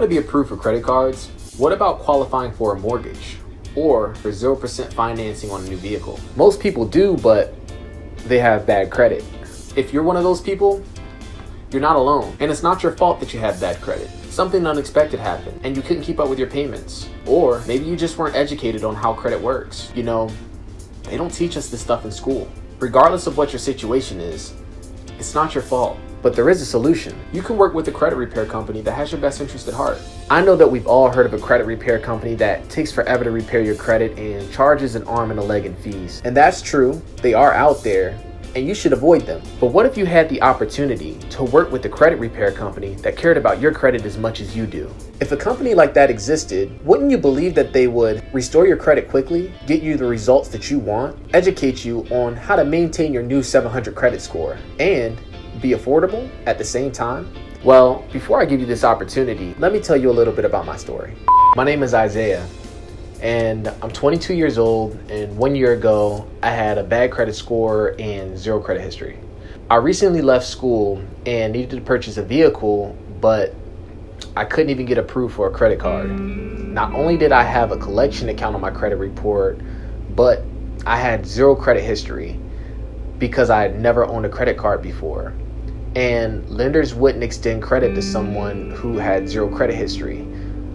want to be approved for credit cards, what about qualifying for a mortgage or for 0% financing on a new vehicle? Most people do, but they have bad credit. If you're one of those people, you're not alone, and it's not your fault that you have bad credit. Something unexpected happened and you couldn't keep up with your payments. Or maybe you just weren't educated on how credit works. You know, they don't teach us this stuff in school. Regardless of what your situation is, it's not your fault. But there is a solution. You can work with a credit repair company that has your best interest at heart. I know that we've all heard of a credit repair company that takes forever to repair your credit and charges an arm and a leg in fees. And that's true, they are out there, and you should avoid them. But what if you had the opportunity to work with a credit repair company that cared about your credit as much as you do? If a company like that existed, wouldn't you believe that they would restore your credit quickly, get you the results that you want, educate you on how to maintain your new 700 credit score, and be affordable at the same time? Well, before I give you this opportunity, let me tell you a little bit about my story. My name is Isaiah, and I'm 22 years old, and 1 year ago, I had a bad credit score and zero credit history. I recently left school and needed to purchase a vehicle, but I couldn't even get approved for a credit card. Not only did I have a collection account on my credit report, but I had zero credit history because I had never owned a credit card before. And lenders wouldn't extend credit to someone who had zero credit history.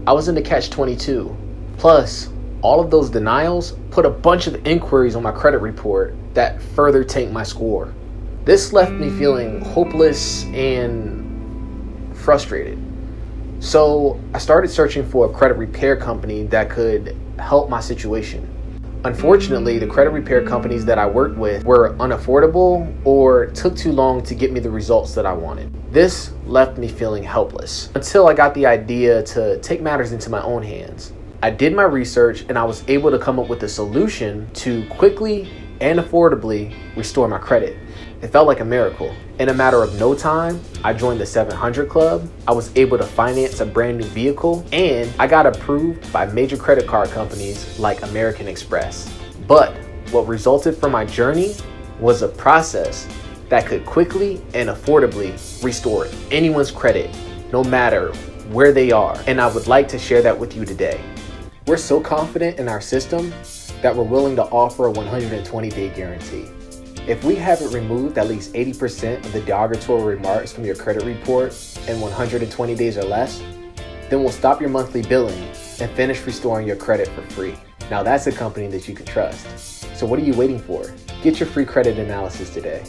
I was in the catch-22. Plus, all of those denials put a bunch of inquiries on my credit report that further tanked my score. This left me feeling hopeless and frustrated. So I started searching for a credit repair company that could help my situation. Unfortunately, the credit repair companies that I worked with were unaffordable or took too long to get me the results that I wanted. This left me feeling helpless until I got the idea to take matters into my own hands. I did my research and I was able to come up with a solution to quickly and affordably restore my credit. It felt like a miracle. In a matter of no time, I joined the 700 Club. I was able to finance a brand new vehicle, and I got approved by major credit card companies like American Express. But what resulted from my journey was a process that could quickly and affordably restore anyone's credit, no matter where they are. And I would like to share that with you today. We're so confident in our system that we're willing to offer a 120-day guarantee. If we haven't removed at least 80% of the derogatory remarks from your credit report in 120 days or less, then we'll stop your monthly billing and finish restoring your credit for free. Now that's a company that you can trust. So what are you waiting for? Get your free credit analysis today.